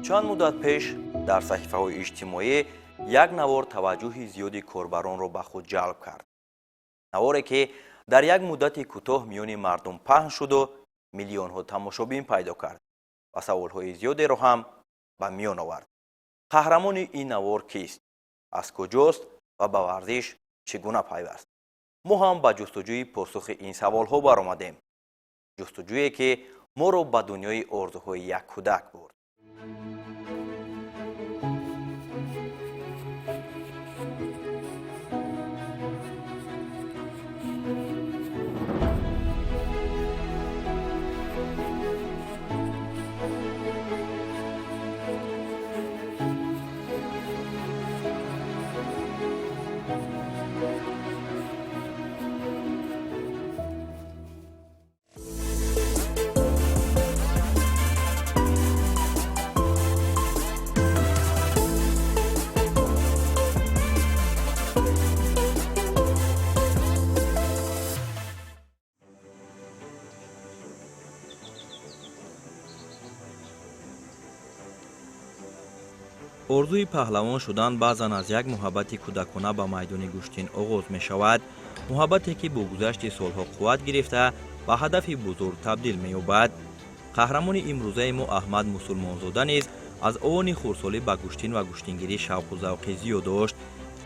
чанд муддат пеш дар саҳифаҳои иҷтимоӣ як навор таваҷҷӯҳи зиёди корбаронро ба худ ҷалб кард. наворе ки дар як муддати кӯтоҳ миёни мардум паҳн шуду миллионҳо тамошобин пайдо кард ва саволҳои зиёдеро ҳам ба миён овард. қаҳрамони ин навор кист? аз куҷост ва ба варзиш чӣ гуна пайваст? мо ҳам ба ҷустуҷӯи посухи ин саволҳо баромадем. ҷустуҷӯе ки моро ба дунёи орзуҳои як кӯдак бурд. орзуи паҳлавон шудан баъзан аз як муҳаббати кӯдакона ба майдони гӯштин оғоз мешавад, муҳаббате ки бо гузашти солҳо қувват гирифта ба ҳадафи бузург табдил меёбад. қаҳрамони имрӯзаи мо Аҳмад Мусулмонзода низ аз овони хурдсолӣ ба гӯштин ва гӯштингирӣ шавқу завқи зиёд дошт.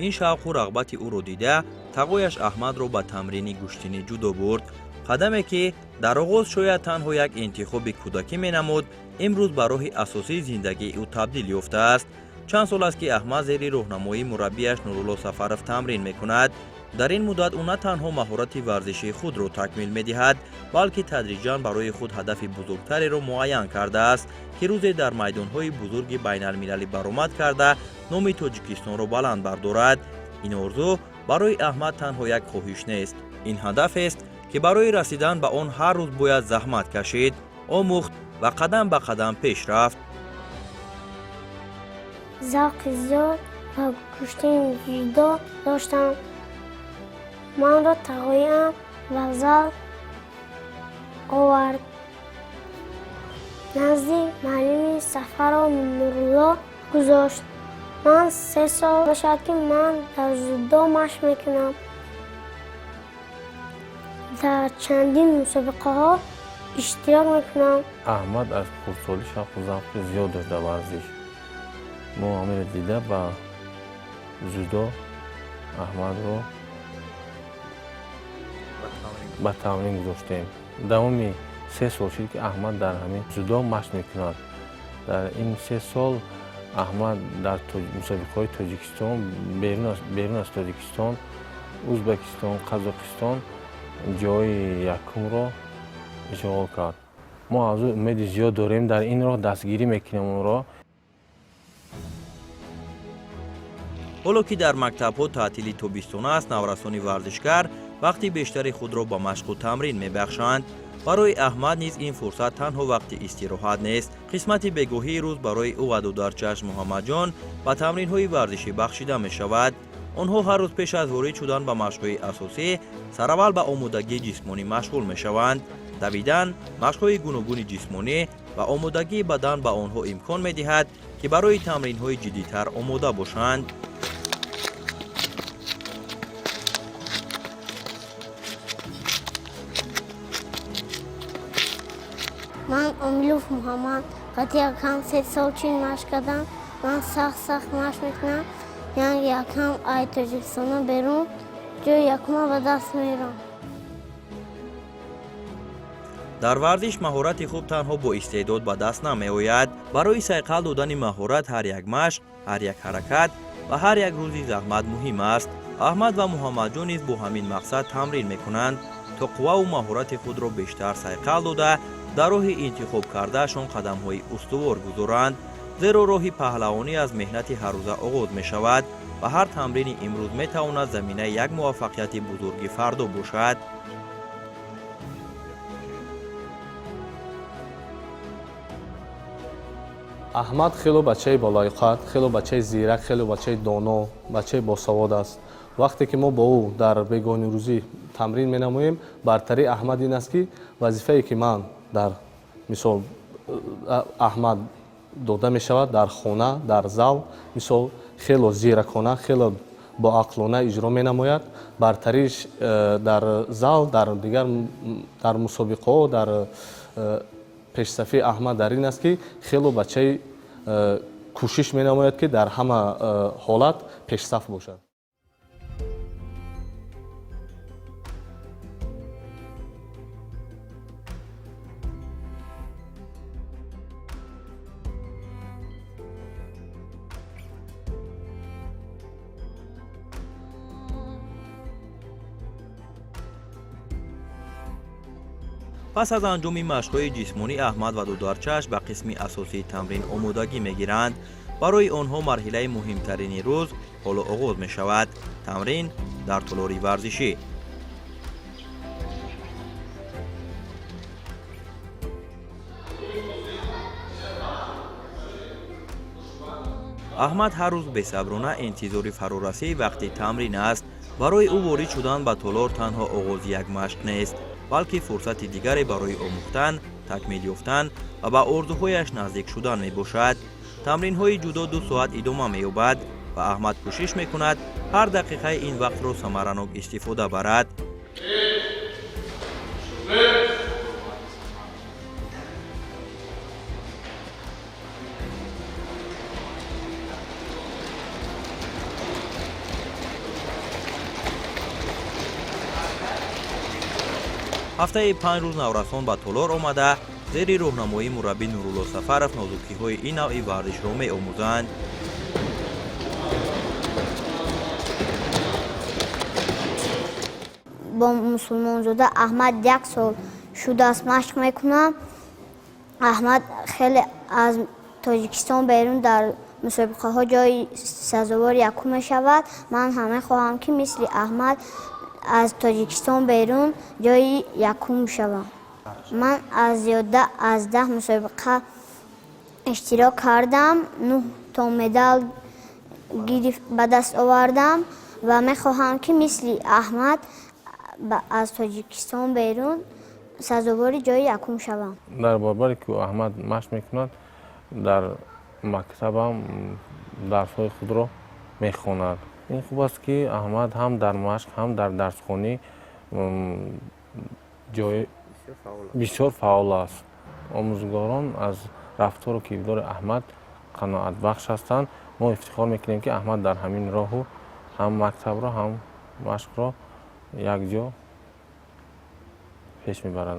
ин шавқу рағбати ӯро дида тағояш Аҳмадро ба тамрини гӯштинӣ ҷудо бурд. қадаме ки дар оғоз шояд танҳо як интихоби кӯдакӣ менамуд, имрӯз ба роҳи асосии зиндагии ӯ табдил ёфтааст. чанд сол аст ки Аҳмад зери роҳнамоии мураббиаш Нурулло Сафаров тамрин мекунад. дар ин муддат ӯ на танҳо маҳорати варзишии худро такмил медиҳад, балки тадриҷан барои худ ҳадафи бузургтареро муайян кардааст, ки рӯзе дар майдонҳои бузурги байналмилалӣ баромад карда номи Тоҷикистонро баланд бардорад. ин орзу барои Аҳмад танҳо як хоҳиш нест, ин ҳадафест, ки барои расидан ба он ҳар рӯз бояд заҳмат кашид, омӯхт ва қадам ба қадам пеш рафт. завқи зиёд ва гӯштини ҷудо доштам. манро тағоям ва зал овард. назди маълими Сафаров Нурулло гузошт. ман 3 сол бошад ки ман дар зудо машқ мекунам. дар чандин мусобиқаҳо иштирок мекунам. Аҳмад аз хурдсолӣ шавқу завқи зиёд дошт дар варзиш. мо ҳамеро дида ба зудо Аҳмадро ба тамрин гузоштем. давоми 3 сол шуд ки Аҳмад дар ҳамин зудо машқ мекунад. дар ин 3 сол Аҳмад дар мусобиқаҳои Тоҷикистон, берун аз Тоҷикистон, Ӯзбекистон, Қазоқистон ҷои якумро ишғол кард. мо аз ӯ умеди зиёд дорем, дар ин роҳ дастгирӣ мекунем онро. ҳоло ки дар мактабҳо таътили тобистона аст, наврасони варзишгар вақти бештари худро ба машқу тамрин мебахшанд. барои Аҳмад низ ин фурсат танҳо вақти истироҳат нест. қисмати бегоҳии рӯз барои ӯ ва дударчааш Муҳаммадҷон ба тамринҳои варзишӣ бахшида мешавад. онҳо ҳар рӯз пеш аз ворид шудан ба машқҳои асосӣ сараввал ба омодагии ҷисмонӣ машғул мешаванд. давидан, машқҳои гуногуни ҷисмонӣ ва омодагии бадан ба онҳо имкон медиҳад, ки барои тамринҳои ҷиддитар омода бошанд. ман Омилов Муҳаммад вақти якам 3 сол чун машқ кардам. ман сахт машқ мекунам. янги якам ай Тоҷикистона берун ҷои якума ба даст меорам. дар варзиш маҳорати хуб танҳо бо истеъдод ба даст намеояд. барои сайқал додани маҳорат ҳар як машқ, ҳар як ҳаракат ва ҳар як рӯзи заҳмат муҳим аст. Аҳмад ва Муҳаммадҷон низ бо ҳамин мақсад тамрин мекунанд, то қувваву маҳорати худро бештар сайқал дода дар роҳи интихоб кардаашон қадамҳои устувор гузоранд. зеро роҳи паҳлавонӣ аз меҳнати ҳаррӯза оғоз мешавад ва ҳар тамрини имрӯз метавонад заминаи як муваффақияти бузурги фардо бошад. аҳмад хело бачаи болоиқат, хело бачаи зирак, хело бачаи доно, бачаи босавод аст. вақте ки мо бо ӯ дар бегонирӯзӣ тамрин менамоем, бартари Аҳмад ин аст ки вазифае ки ман дар мисол Аҳмад дода мешавад дар хона, дар зал, мисол хело зиракона, хело боақлона иҷро менамояд. Бартариш дар зал, дар дигар дар мусобиқаҳо, дар пешсафи Аҳмад дар ин аст ки хело бачаи кӯшиш менамояд ки дар ҳама ҳолат пешсаф бошад. پس از انجام مشق‌های جسمانی احمد و دودارچش به قسم اساسی تمرین آمادگی می‌گیرند. برای آنها مرحله مهمترین روز حالا آغاز می‌شود. تمرین در تالار ورزشی. احمد هر روز بی‌صبرانه انتظار فرارسی وقتی تمرین است. برای او وارد شدن به تالار تنها آغاز یک مشق نیست، بلکه فرصت دیگری برای آموختن، تکمیل یافتن و به آرزوهایش نزدیک شدن می باشد. تمرین های جدا 2 ساعت ادامه می یابد و احمد کوشش می کند هر دقیقه این وقت را ثمرناک استفاده برد. هفته 5 روز نورسان به تالار آمده زیر راهنمایی مربی نورالله سفرов نازکی‌های این نوع ورزش را می‌آموزند. با مسلمانزاده احمد 1 سال شده است مشق میکنم. احمد خیلی از تاجیکستان بیرون در مسابقه ها جای سزاوار یکم می شود. من همه خواهم که مثل احمد از تاجیکستان بیرون جای یکم شوم. من از 10 مسابقه اشتراک کردم، 9 تا مدال به دست آوردم و می خواهم که مثل احمد از تاجیکستان بیرون سزاوار جای یکم شوم. در برابری که احمد مشق میکند در مکتبم درس‌های خود را میخواند. این خوب است که احمد هم در مشق هم در درسخوانی جای بسیار فعال است. آموزگاران از رفتار و کردار احمد قناعت بخش هستند. ما افتخار میکنیم که احمد در همین راهو هم مکتب را هم مشق را یک جا پیش میبرد.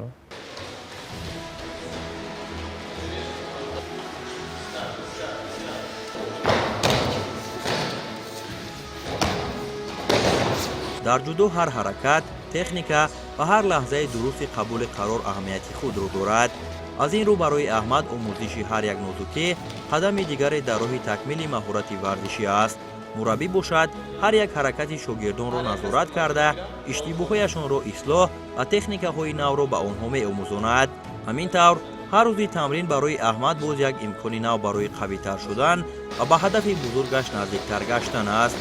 در جودو هر حرکت، تکنیکا و هر لحظه درست قبول قرار اهمیت خود را دارد. از این رو برای احمد آموزش هر یک نازوکی قدم دیگری در راه تکمیل مهارت ورزشی است. مربی باشد هر یک حرکت شاگردان را نظارت کرده، اشتباهایشان را اصلاح و تکنیک‌های نو را به آنها می‌آموزاند. همین طور هر روز تمرین برای احمد باز یک امکان نو برای قوی‌تر شدن و به هدف بزرگش نزدیکتر گشتن است.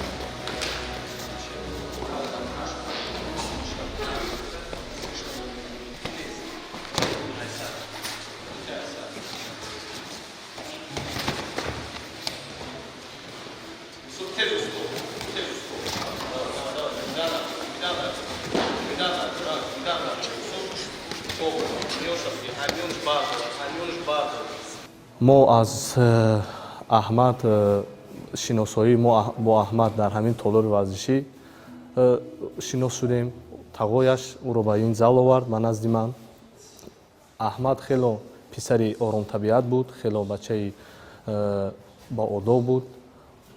мо аз аҳмад шиносоии мо бо аҳмад дар ҳамин толори варзишӣ шинос шудем. тағояш ӯро ба ин зал овард ба назди ман. аҳмад хело писари оромтабиат буд, хело бачаи баодоб буд.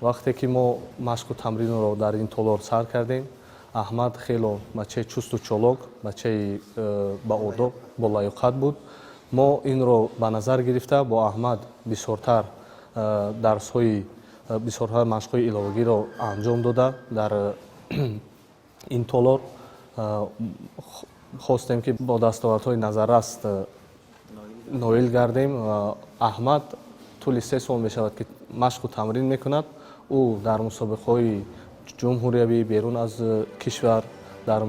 вақте ки мо машқу тамринро дар ин толор сар кардем, аҳмад хело бачаи чусту чолок, бачаи баодоб, болаёқат буд. мо инро ба назар гирифта бо аҳмад бисёртар машқҳои иловагиро анҷом дода дар ин толор хостем ки бо дастовардҳои назаррас ноил гардем. аҳмад тӯли 3 сол мешавад ки машқу тамрин мекунад. ӯ дар мусобиқаҳои ҷумҳуриявӣ берун аз кишвар, дар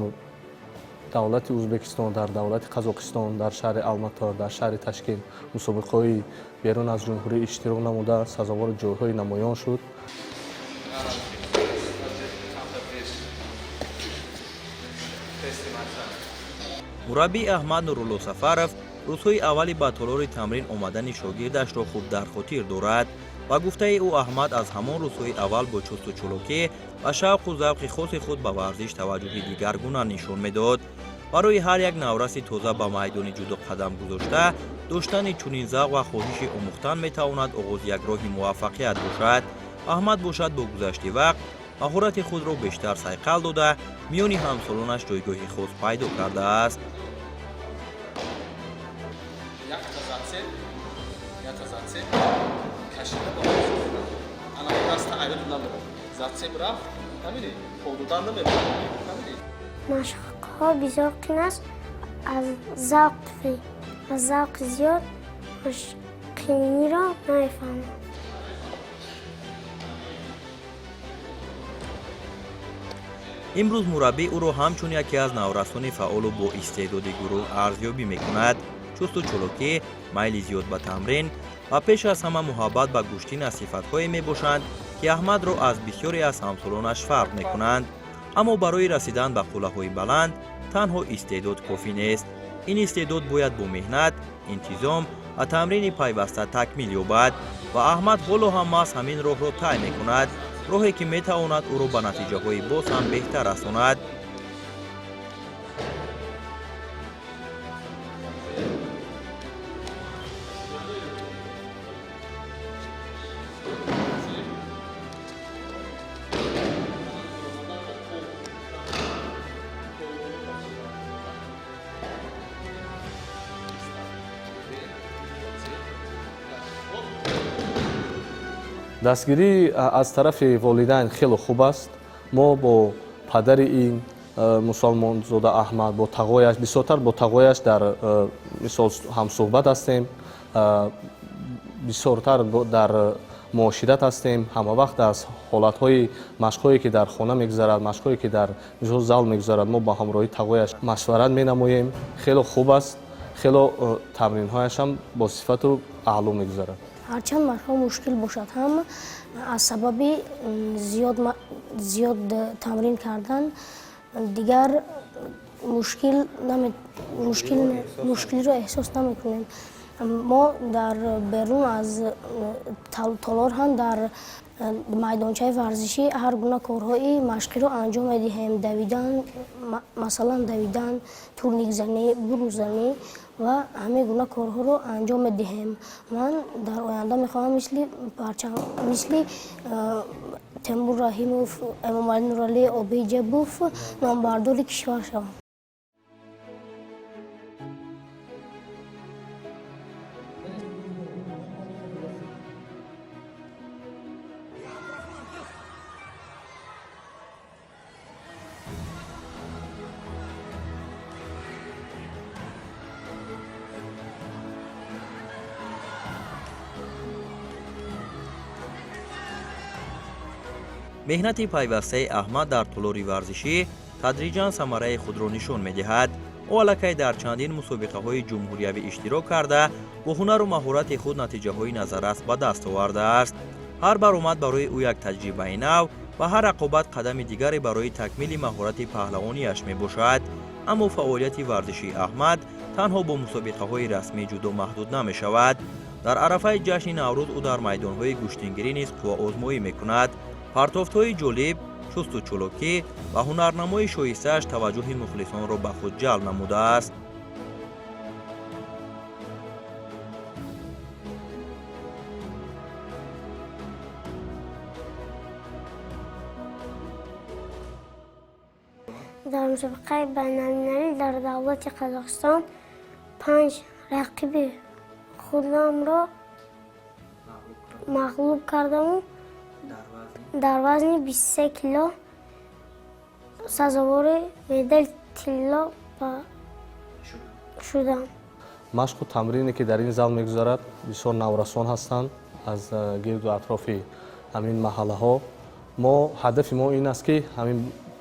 давлати ӯзбекистон, дар давлати қазоқистон, дар шаҳри алмато, дар шаҳри ташкент мусобиқаҳои берун аз ҷумҳурӣ иштирок намуда сазовори ҷойҳои намоён шуд. мураббии аҳмад нуруллосафаров рӯзҳои аввали ба толори тамрин омадани шогирдашро хуб дар хотир дорад. ба гуфтаи ӯ аҳмад аз ҳамон рӯзҳои аввал бо чусту чулукӣ ва шавқу завқи хоси худ ба варзиш таваҷҷуҳи дигаргуна нишон медод. барои ҳар як навраси тоза ба майдони ҷудо қадам гузошта доштани чунин завқ ва хоҳиши омӯхтан метавонад оғози як роҳи муваффақият бошад. аҳмад бошад бо гузашти вақт маҳорати худро бештар сайқал дода миёни ҳамсолонаш ҷойгоҳи хос пайдо кардааст. машқҳо бисёр қин аст аз завқи зиёд машқиниро намефаҳмам. имрӯз мураббӣ ӯро ҳамчун яке аз наврасони фаъолу боистеъдоди гурӯҳ арзёбӣ мекунад. чусту чулукӣ, майли зиёд ба тамрин ва пеш аз ҳама муҳаббат ба гӯштина сифатҳое мебошанд ки аҳмадро аз бисёре аз ҳамсолонаш фарқ мекунанд. аммо барои расидан ба қуллаҳои баланд танҳо истеъдод кофӣ нест. ин истеъдод бояд бо меҳнат, интизом ва тамрини пайваста такмил ёбад ва аҳмад ҳоло ҳам маҳз ҳамин роҳро тай мекунад, роҳе ки метавонад ӯро ба натиҷаҳои боз ҳам беҳтар расонад. дастгирӣ аз тарафи волидайн хеле хуб аст. мо бо падари ин мусалмонзода аҳмад бо тағояш бисёртар бо тағояш дар мисол ҳамсӯҳбат ҳастем, бисёртар дар муошират ҳастем. ҳамавақт аз ҳолатҳои машқҳое ки дар хона мегузарад, машқҳое ки дар зал мегузарад, мо ба ҳамроҳи тағояш машварат менамоем. хеле хуб аст. хеле тамринҳояшам бо сифату аъло мегузарад. ҳарчанд машқҳо мушкил бошад ҳам аз сабаби зиёд тамрин кардан дигар мушкилиро эҳсос намекунем. мо дар берун аз толор ҳам дар майдончаи варзишӣ ҳар гуна корҳои машқиро анҷом медиҳем. давидан, масалан давидан, турникзанӣ, бурӯзанӣ ва ҳамин гуна корҳоро анҷом медиҳем. ман дар оянда мехоҳам мисли Темур Раҳимов, Эмомалӣ Нуралиев, Обиҷебов номбардори кишвар шавам. меҳнати пайвастаи аҳмад дар толори варзишӣ тадриҷан самараи худро нишон медиҳад. ӯ аллакай дар чандин мусобиқаҳои ҷумҳуриявӣ иштирок карда бо ҳунару маҳорати худ натиҷаҳои назаррас ба даст овардааст. ҳар баромад барои ӯ як таҷрибаи нав ва ҳар рақобат қадами дигаре барои такмили маҳорати паҳлавонияш мебошад. аммо фаъолияти варзишии аҳмад танҳо бо мусобиқаҳои расмӣ ҷудо маҳдуд намешавад. дар арафаи ҷашни наврӯз ӯ дар майдонҳои гӯштингирӣ низ қувваозмоӣ мекунад. партофтҳои ҷолиб, чусту чулукӣ ва ҳунарнамои шоистааш таваҷҷӯҳи мухлисонро ба худ ҷалб намудааст. дар мусобиқаи байналмилалӣ дар давлати Қазоқистон 5 рақиби худамро мағлуб кардаму дар вазни 23 кило сазовори медали тилла шудам. машқу тамрине ки дар ин зал мегузарад бисёр наврасон ҳастанд аз гирду атрофи ҳамин маҳаллаҳо. ҳадафи мо ин аст ки ҳамин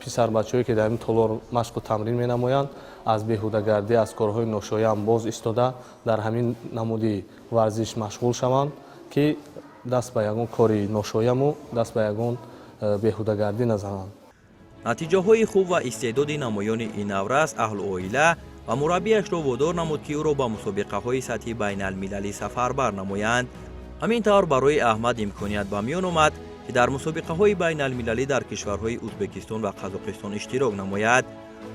писарбачаҳое ки дар ин толор машқу тамрин менамоянд аз беҳудагардӣ аз корҳои ношоям боз истода дар ҳамин намуди варзиш машғул шаванд ки даст ба ягон кори ношояму даст ба ягон беҳудагардӣ назананд. натиҷаҳои хуб ва истеъдоди намоёни ин наврас аҳлу оила ва мураббиашро водор намуд ки ӯро ба мусобиқаҳои сатҳи байналмилалӣ сафарбар намоянд. ҳамин тавр барои аҳмад имконият ба миён омад ки дар мусобиқаҳои байналмилалӣ дар кишварҳои ӯзбекистон ва қазоқистон иштирок намояд.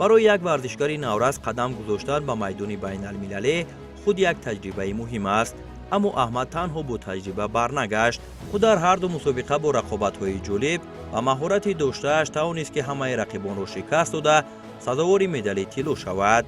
барои як варзишгари наврас қадам гузоштан ба майдони байналмилалӣ худ як таҷрибаи муҳим аст. аммо аҳмад танҳо бо таҷриба барнагашт. ӯ дар ҳарду мусобиқа бо рақобатҳои ҷолиб ва маҳорати доштааш тавонист ки ҳамаи рақибонро шикаст дода сазовори медали тилло шавад.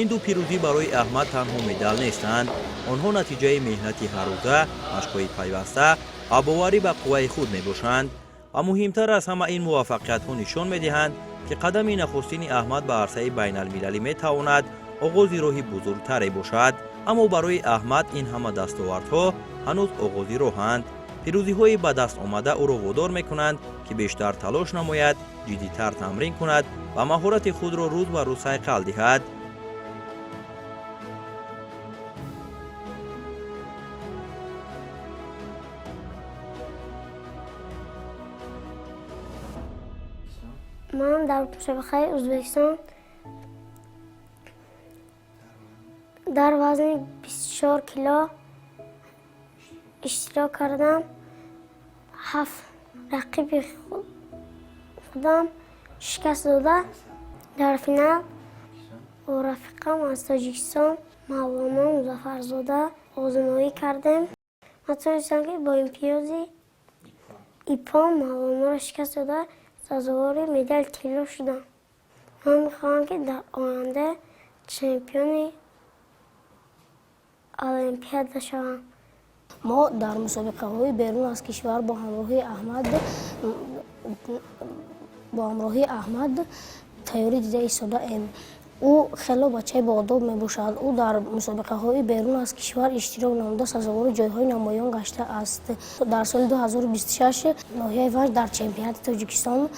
ин ду пирӯзӣ барои аҳмад танҳо медал нестанд. онҳо натиҷаи меҳнати ҳаррӯза, машқҳои пайваста ва боварӣ ба қувваи худ мебошанд. ва муҳимтар аз ҳама ин муваффақиятҳо нишон медиҳанд ки қадами нахустини аҳмад ба арсаи байналмилалӣ метавонад оғози роҳи бузургтаре бошад. аммо барои аҳмад ин ҳама дастовардҳо ҳанӯз оғози роҳанд. пирӯзиҳои ба даст омада ӯро водор мекунанд ки бештар талош намояд, ҷиддитар тамрин кунад ва маҳорати худро рӯз ба рӯз сайқал диҳад. من در مسابقه ازبکستان در وزن 24 کیلو اشتراک کردم. 7 رقیب خودم شکست داده. در فینال با رفیقم از تاجیکستان مولانا مظفرزاده آزمایی کردیم. من تونستم که با امتیازی ایپام مولانا را شکست داده سزاوار مدال طلا شدم. من میخواهم که در آینده چمپیون المپیاد شوم. ما در مسابقه های بیرون از کشور با همراهی احمد تیاری دیده ایستاده ایم. او خیلی بچه با آداب می باشد. او در مسابقه های بیرون از کشور اشتراک نموده سزاوار جایهای نمایان گشته است. در سال 2026 ناحیه ونج در چمپیونات تاجیکستان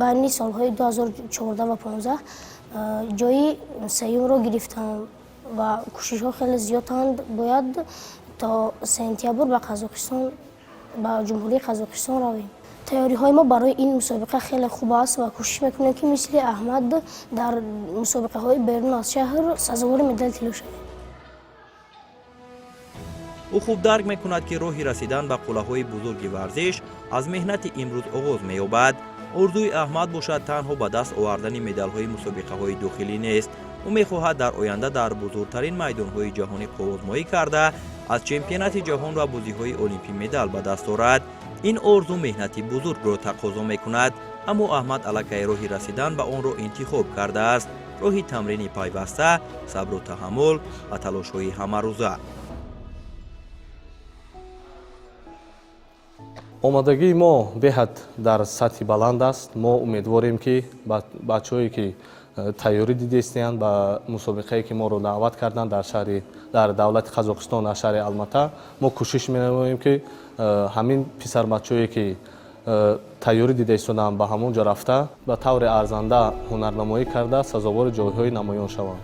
بین سالهای 2014 و 15 جای سیوم را گرفتند و کوشش ها خیلی زیادند. باید تا سپتامبر به قزاقستان به جمهوری قزاقستان رویم. تیاری های ما برای این مسابقه خیلی خوب است و کوشش میکنیم که مثل احمد در مسابقه های بیرون از شهر سزاوار مدال طلا شویم. او خوب درک میکند که راهی رسیدن به قله‌های بزرگ ورزش از مهنت امروز آغاز می‌یابد. آرزوی احمد باشد تنها به دست آوردن مدال‌های مسابقه‌های داخلی نیست. او می‌خواهد در آینده در بزرگترین میدان‌های جهانی قوزمایی کرده از چمپیونات جهان و بازی‌های المپی مدال به دست آورد. این آرزو مهنتی بزرگ را تقاضا می‌کند، اما احمد علاقه راهی رسیدن به آن را انتخاب کرده است. راهی تمرین پیوسته، صبر و تحمل و تلاش‌های همه‌روزه. омадагии мо беҳад дар сатҳи баланд аст. мо умедворем ки бачаҳое ки тайёрӣ дидестиянд ба мусобиқае ки моро даъват карданд дар давлати қазоқистон дар шаҳри алмата, мо кӯшиш менамоем ки ҳамин писарбачаҳое ки тайёрӣ дида истоданд ба ҳамон ҷо рафта ба таври арзанда ҳунарнамоӣ карда сазовори ҷойҳои намоён шаванд.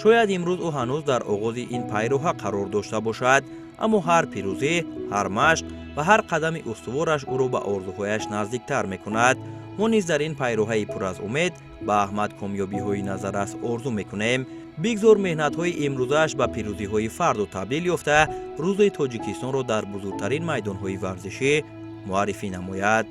شاید امروز او هنوز در آغاز این پیروها قرار داشته باشد، اما هر پیروزی، هر مشق و هر قدم استوارش او را به آرزوهایش نزدیکتر میکند. ما نیز در این پیروهای پر از امید به احمد کامیابی های نظررس آرزو میکنیم. بگذار مهنت های امروزش به پیروزی های فرد و تبدیل یافته روز تاجیکستان را در بزرگترین میدان های ورزشی معرفی نماید.